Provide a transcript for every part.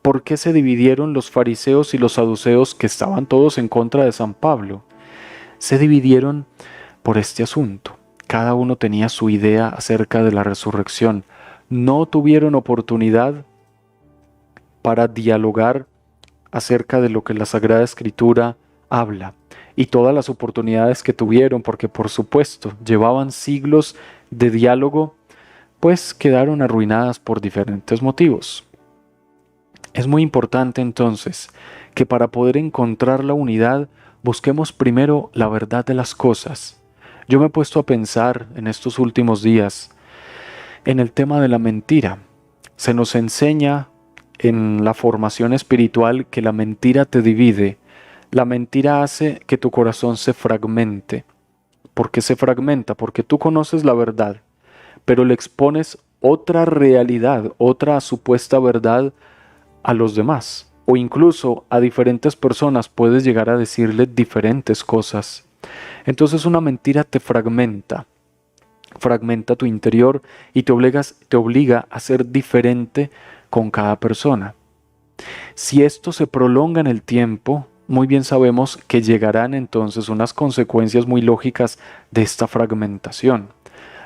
¿Por qué se dividieron los fariseos y los saduceos, que estaban todos en contra de San Pablo? Se dividieron por este asunto. Cada uno tenía su idea acerca de la resurrección. No tuvieron oportunidad para dialogar acerca de lo que la Sagrada Escritura habla. Y todas las oportunidades que tuvieron, porque por supuesto llevaban siglos de diálogo, pues quedaron arruinadas por diferentes motivos. Es muy importante entonces que para poder encontrar la unidad busquemos primero la verdad de las cosas. Yo me he puesto a pensar en estos últimos días en el tema de la mentira. Se nos enseña en la formación espiritual que la mentira te divide. La mentira hace que tu corazón se fragmente. ¿Por qué se fragmenta? Porque tú conoces la verdad, pero le expones otra realidad, otra supuesta verdad a los demás. O incluso a diferentes personas puedes llegar a decirle diferentes cosas. Entonces una mentira te fragmenta tu interior y te obliga a ser diferente con cada persona. Si esto se prolonga en el tiempo, muy bien sabemos que llegarán entonces unas consecuencias muy lógicas de esta fragmentación.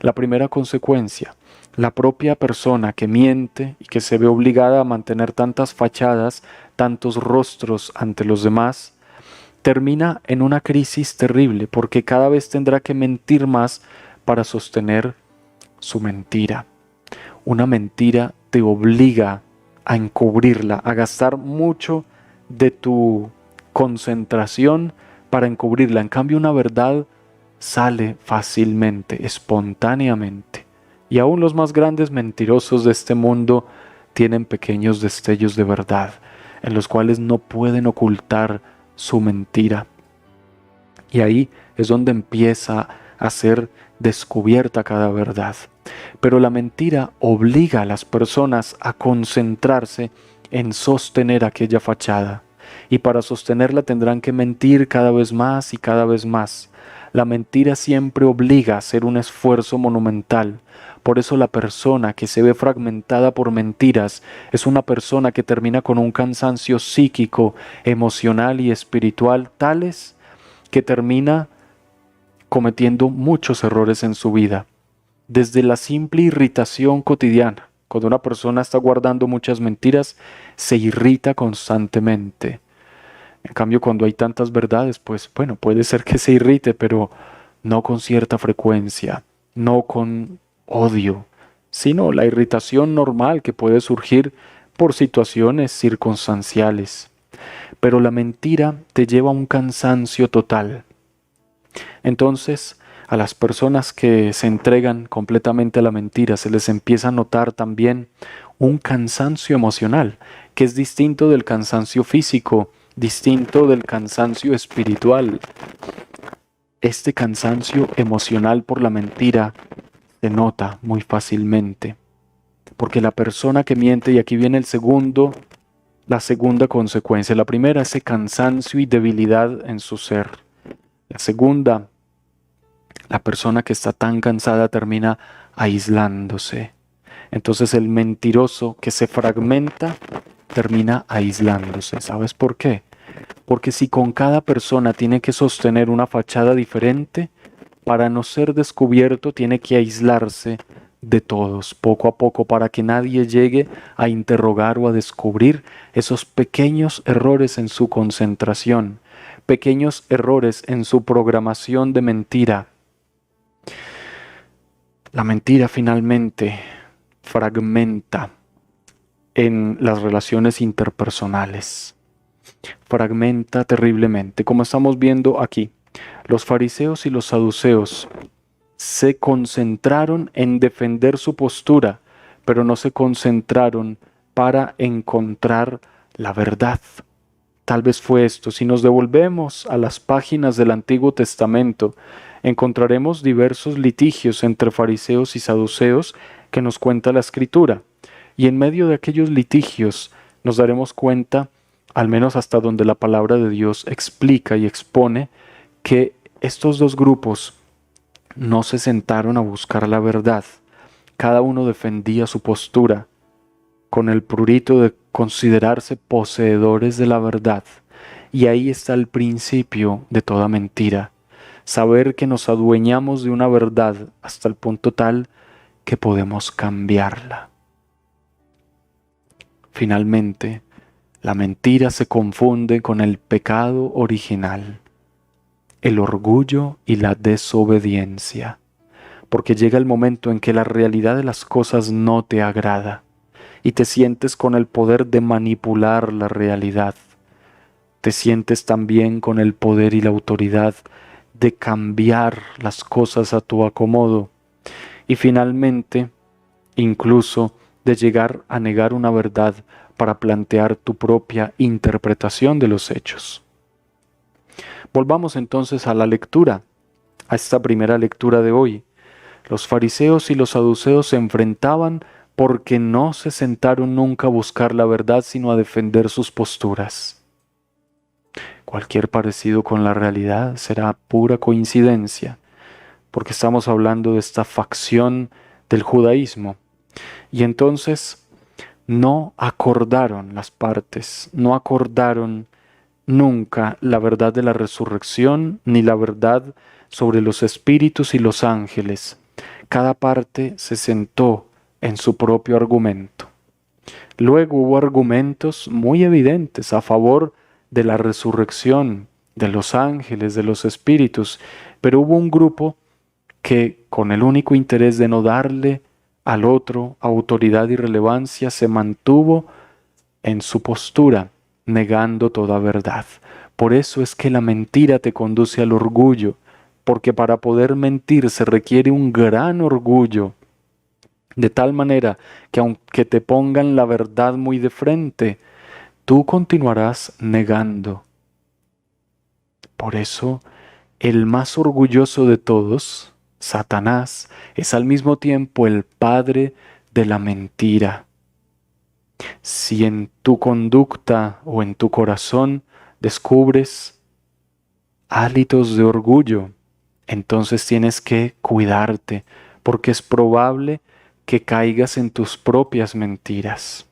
La primera consecuencia: la propia persona que miente y que se ve obligada a mantener tantas fachadas, tantos rostros ante los demás, termina en una crisis terrible porque cada vez tendrá que mentir más para sostener su mentira. Una mentira te obliga a encubrirla, a gastar mucho de tu concentración para encubrirla. En cambio, una verdad sale fácilmente, espontáneamente. Y aún los más grandes mentirosos de este mundo tienen pequeños destellos de verdad, en los cuales no pueden ocultar su mentira. Y ahí es donde empieza a ser descubierta cada verdad. Pero la mentira obliga a las personas a concentrarse en sostener aquella fachada. Y para sostenerla tendrán que mentir cada vez más y cada vez más. La mentira siempre obliga a hacer un esfuerzo monumental. Por eso la persona que se ve fragmentada por mentiras es una persona que termina con un cansancio psíquico, emocional y espiritual tales que termina cometiendo muchos errores en su vida. Desde la simple irritación cotidiana, cuando una persona está guardando muchas mentiras, se irrita constantemente. En cambio, cuando hay tantas verdades, pues bueno, puede ser que se irrite, pero no con cierta frecuencia, no con odio, sino la irritación normal que puede surgir por situaciones circunstanciales. Pero la mentira te lleva a un cansancio total. Entonces, a las personas que se entregan completamente a la mentira se les empieza a notar también un cansancio emocional, que es distinto del cansancio físico, distinto del cansancio espiritual. Este cansancio emocional por la mentira se nota muy fácilmente, porque la persona que miente, y aquí viene la segunda consecuencia. La primera, ese cansancio y debilidad en su ser. La segunda, la persona que está tan cansada termina aislándose. Entonces el mentiroso que se fragmenta termina aislándose. ¿Sabes por qué? Porque si con cada persona tiene que sostener una fachada diferente, para no ser descubierto tiene que aislarse de todos, poco a poco, para que nadie llegue a interrogar o a descubrir esos pequeños errores en su concentración, pequeños errores en su programación de mentira. La mentira finalmente fragmenta en las relaciones interpersonales. Fragmenta terriblemente, como estamos viendo aquí. Los fariseos y los saduceos se concentraron en defender su postura, pero no se concentraron para encontrar la verdad. Tal vez fue esto. Si nos devolvemos a las páginas del Antiguo Testamento, encontraremos diversos litigios entre fariseos y saduceos que nos cuenta la Escritura. Y en medio de aquellos litigios nos daremos cuenta, al menos hasta donde la palabra de Dios explica y expone, que estos dos grupos no se sentaron a buscar la verdad. Cada uno defendía su postura. con el prurito de considerarse poseedores de la verdad. Y ahí está el principio de toda mentira. Saber que nos adueñamos de una verdad hasta el punto tal que podemos cambiarla. Finalmente, la mentira se confunde con el pecado original, el orgullo y la desobediencia, porque llega el momento en que la realidad de las cosas no te agrada y te sientes con el poder de manipular la realidad. Te sientes también con el poder y la autoridad de cambiar las cosas a tu acomodo y finalmente incluso de llegar a negar una verdad para plantear tu propia interpretación de los hechos. Volvamos entonces a la lectura, a esta primera lectura de hoy. Los fariseos y los saduceos se enfrentaban porque no se sentaron nunca a buscar la verdad, sino a defender sus posturas. Cualquier parecido con la realidad será pura coincidencia, porque estamos hablando de esta facción del judaísmo. Y entonces no acordaron las partes, no acordaron nunca la verdad de la resurrección ni la verdad sobre los espíritus y los ángeles. Cada parte se sentó en su propio argumento. Luego hubo argumentos muy evidentes a favor de la resurrección, de los ángeles, de los espíritus, pero hubo un grupo que, con el único interés de no darle al otro autoridad y relevancia, se mantuvo en su postura, negando toda verdad. Por eso es que la mentira te conduce al orgullo, porque para poder mentir se requiere un gran orgullo, de tal manera que aunque te pongan la verdad muy de frente, tú continuarás negando. Por eso, el más orgulloso de todos, Satanás, es al mismo tiempo el padre de la mentira. Si en tu conducta o en tu corazón descubres hálitos de orgullo, entonces tienes que cuidarte, porque es probable que caigas en tus propias mentiras.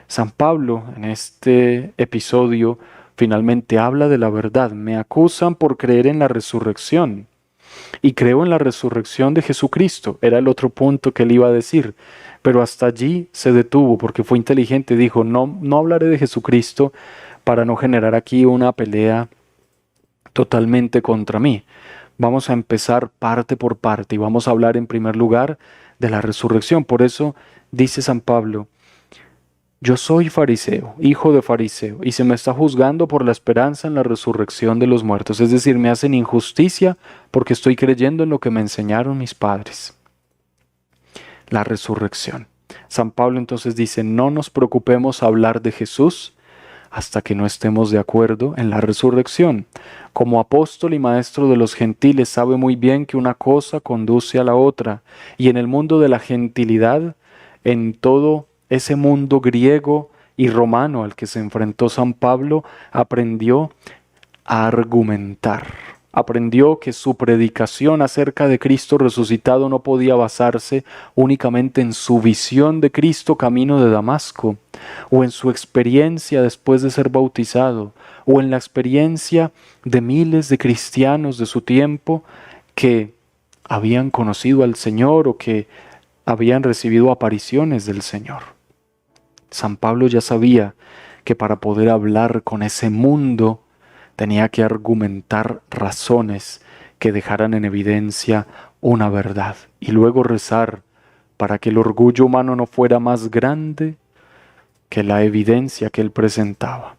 San Pablo en este episodio finalmente habla de la verdad. Me acusan por creer en la resurrección. Y creo en la resurrección de Jesucristo. Era el otro punto que él iba a decir. Pero hasta allí se detuvo porque fue inteligente. Dijo, no hablaré de Jesucristo para no generar aquí una pelea totalmente contra mí. Vamos a empezar parte por parte y vamos a hablar en primer lugar de la resurrección. Por eso dice San Pablo, yo soy fariseo, hijo de fariseo, y se me está juzgando por la esperanza en la resurrección de los muertos. Es decir, me hacen injusticia porque estoy creyendo en lo que me enseñaron mis padres. La resurrección. San Pablo entonces dice, no nos preocupemos a hablar de Jesús hasta que no estemos de acuerdo en la resurrección. Como apóstol y maestro de los gentiles sabe muy bien que una cosa conduce a la otra, y en el mundo de la gentilidad, en todo ese mundo griego y romano al que se enfrentó San Pablo, aprendió a argumentar. Aprendió que su predicación acerca de Cristo resucitado no podía basarse únicamente en su visión de Cristo camino de Damasco, o en su experiencia después de ser bautizado, o en la experiencia de miles de cristianos de su tiempo que habían conocido al Señor o que habían recibido apariciones del Señor. San Pablo ya sabía que para poder hablar con ese mundo tenía que argumentar razones que dejaran en evidencia una verdad y luego rezar para que el orgullo humano no fuera más grande que la evidencia que él presentaba.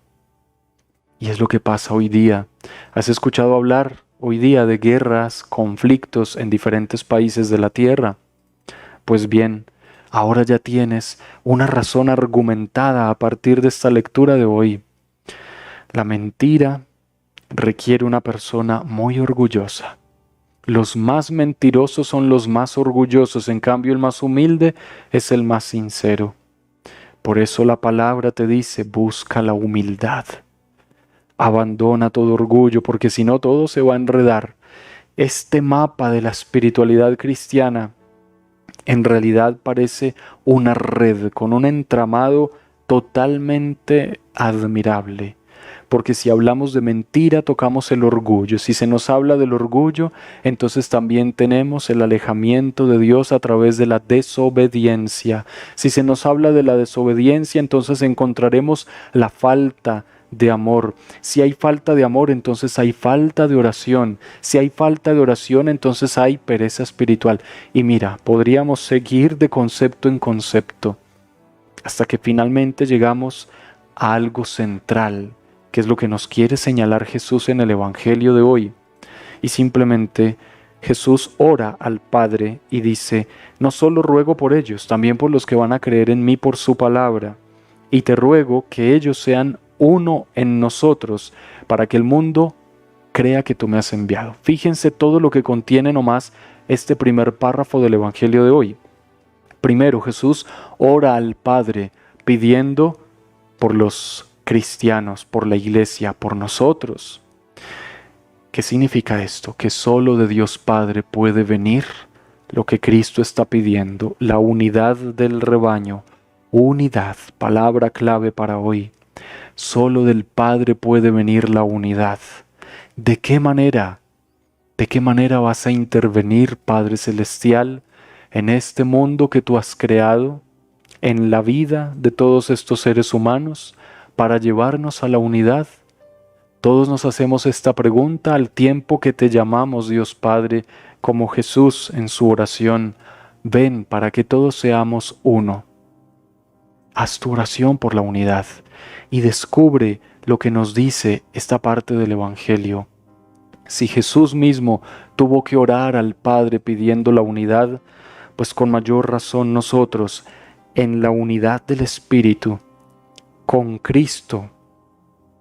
Y es lo que pasa hoy día. ¿Has escuchado hablar hoy día de guerras, conflictos en diferentes países de la tierra? Pues bien, ahora ya tienes una razón argumentada a partir de esta lectura de hoy. La mentira requiere una persona muy orgullosa. Los más mentirosos son los más orgullosos, en cambio el más humilde es el más sincero. Por eso la palabra te dice, busca la humildad. Abandona todo orgullo, porque si no todo se va a enredar. Este mapa de la espiritualidad cristiana en realidad parece una red con un entramado totalmente admirable. Porque si hablamos de mentira, tocamos el orgullo. Si se nos habla del orgullo, entonces también tenemos el alejamiento de Dios a través de la desobediencia. Si se nos habla de la desobediencia, entonces encontraremos la falta de amor. Si hay falta de amor, entonces hay falta de oración. Si hay falta de oración, entonces hay pereza espiritual. Y mira, podríamos seguir de concepto en concepto hasta que finalmente llegamos a algo central, que es lo que nos quiere señalar Jesús en el Evangelio de hoy. Y simplemente Jesús ora al Padre y dice: no solo ruego por ellos, también por los que van a creer en mí por su palabra. Y te ruego que ellos sean uno en nosotros, para que el mundo crea que tú me has enviado. Fíjense todo lo que contiene nomás este primer párrafo del Evangelio de hoy. Primero, Jesús ora al Padre pidiendo por los cristianos, por la iglesia, por nosotros. ¿Qué significa esto? Que solo de Dios Padre puede venir lo que Cristo está pidiendo, la unidad del rebaño. Unidad, palabra clave para hoy. Solo del Padre puede venir la unidad. ¿De qué manera? ¿De qué manera vas a intervenir, Padre Celestial, en este mundo que tú has creado, en la vida de todos estos seres humanos, para llevarnos a la unidad? Todos nos hacemos esta pregunta al tiempo que te llamamos, Dios Padre, como Jesús en su oración: ven para que todos seamos uno. Haz tu oración por la unidad y descubre lo que nos dice esta parte del Evangelio. Si Jesús mismo tuvo que orar al Padre pidiendo la unidad, pues con mayor razón nosotros, en la unidad del Espíritu, con Cristo,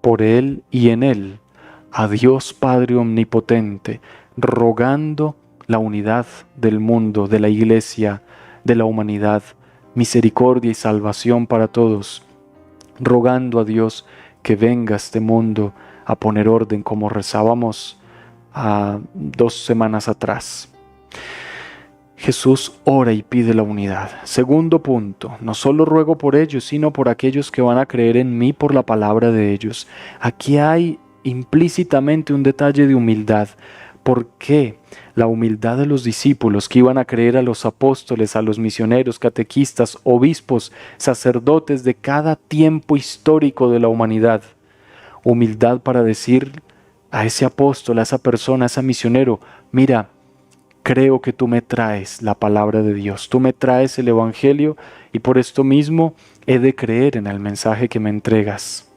por Él y en Él, a Dios Padre Omnipotente, rogando la unidad del mundo, de la Iglesia, de la humanidad, misericordia y salvación para todos, rogando a Dios que venga a este mundo a poner orden, como rezábamos 2 semanas atrás. Jesús ora y pide la unidad. Segundo punto, no solo ruego por ellos, sino por aquellos que van a creer en mí por la palabra de ellos. Aquí hay implícitamente un detalle de humildad. ¿Por qué? La humildad de los discípulos que iban a creer a los apóstoles, a los misioneros, catequistas, obispos, sacerdotes de cada tiempo histórico de la humanidad. Humildad para decir a ese apóstol, a esa persona, a ese misionero: mira, creo que tú me traes la palabra de Dios, tú me traes el Evangelio, y por esto mismo he de creer en el mensaje que me entregas.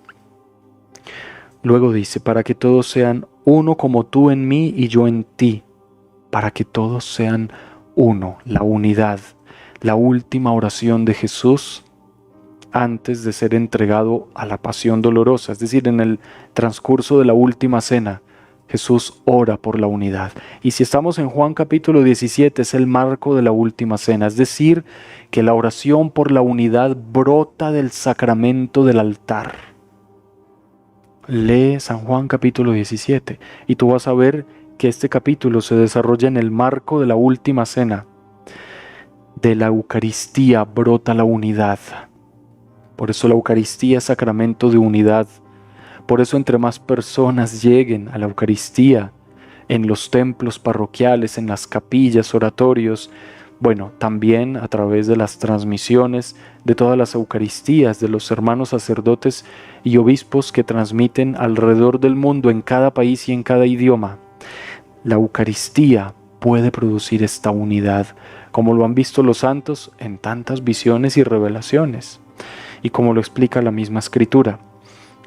Luego dice: para que todos sean uno como tú en mí y yo en ti, para que todos sean uno, la unidad, la última oración de Jesús antes de ser entregado a la pasión dolorosa, es decir, en el transcurso de la última cena. Jesús ora por la unidad. Y si estamos en Juan capítulo 17, es el marco de la última cena, es decir, que la oración por la unidad brota del sacramento del altar. Lee San Juan capítulo 17 y tú vas a ver que este capítulo se desarrolla en el marco de la última cena. De la Eucaristía brota la unidad. Por eso la Eucaristía es sacramento de unidad. Por eso entre más personas lleguen a la Eucaristía, en los templos parroquiales, en las capillas, oratorios, bueno, también a través de las transmisiones de todas las Eucaristías de los hermanos sacerdotes y obispos que transmiten alrededor del mundo, en cada país y en cada idioma, la Eucaristía puede producir esta unidad, como lo han visto los santos en tantas visiones y revelaciones, y como lo explica la misma Escritura.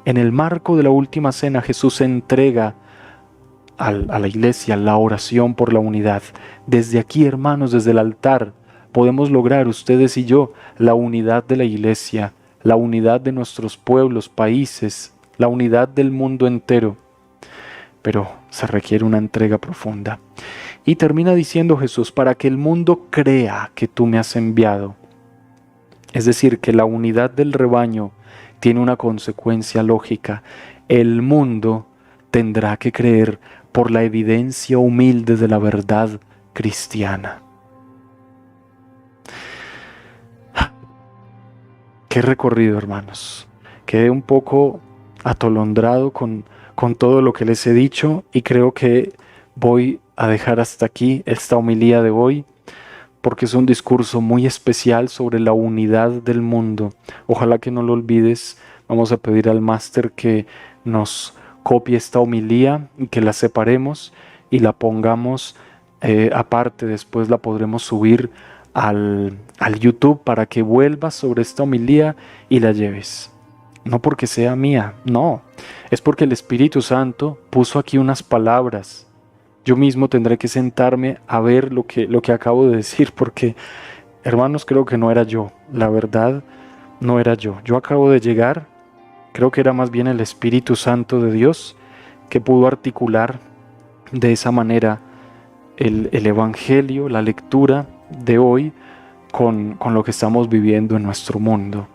En el marco de la última cena, Jesús entrega a la iglesia la oración por la unidad. Desde aquí, hermanos, desde el altar, podemos lograr, ustedes y yo, la unidad de la iglesia, la unidad de nuestros pueblos, países, la unidad del mundo entero. Pero se requiere una entrega profunda. Y termina diciendo Jesús: para que el mundo crea que tú me has enviado. Es decir, que la unidad del rebaño tiene una consecuencia lógica. El mundo tendrá que creer por la evidencia humilde de la verdad cristiana. Qué recorrido, hermanos. Quedé un poco atolondrado con todo lo que les he dicho y creo que voy a dejar hasta aquí esta homilía de hoy porque es un discurso muy especial sobre la unidad del mundo. Ojalá que no lo olvides. Vamos a pedir al máster que nos copie esta homilía y que la separemos y la pongamos aparte. Después la podremos subir al YouTube para que vuelvas sobre esta homilía y la lleves. No porque sea mía, no. Es porque el Espíritu Santo puso aquí unas palabras. Yo mismo tendré que sentarme a ver lo que acabo de decir, porque, hermanos, creo que no era yo. La verdad, no era yo. Yo acabo de llegar, creo que era más bien el Espíritu Santo de Dios que pudo articular de esa manera el Evangelio, la lectura de hoy con lo que estamos viviendo en nuestro mundo.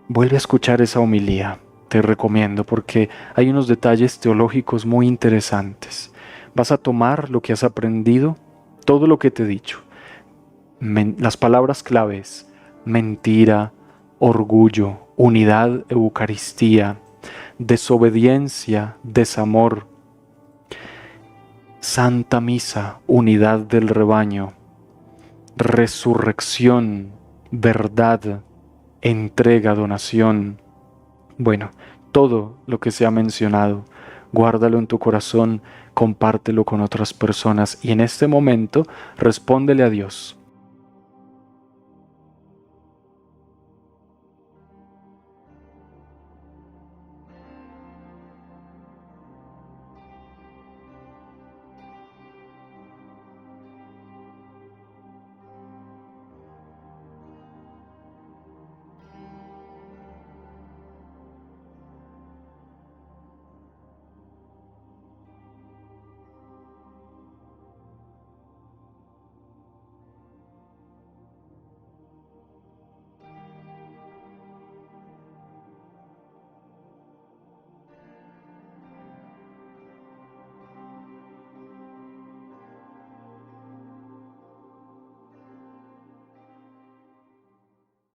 Vuelve a escuchar esa homilía, te recomiendo, porque hay unos detalles teológicos muy interesantes. Vas a tomar lo que has aprendido, todo lo que te he dicho. Las palabras claves: mentira, orgullo, unidad, Eucaristía, desobediencia, desamor, Santa Misa, unidad del rebaño, resurrección, verdad, entrega, donación. Bueno, todo lo que se ha mencionado, guárdalo en tu corazón, compártelo con otras personas y en este momento respóndele a Dios.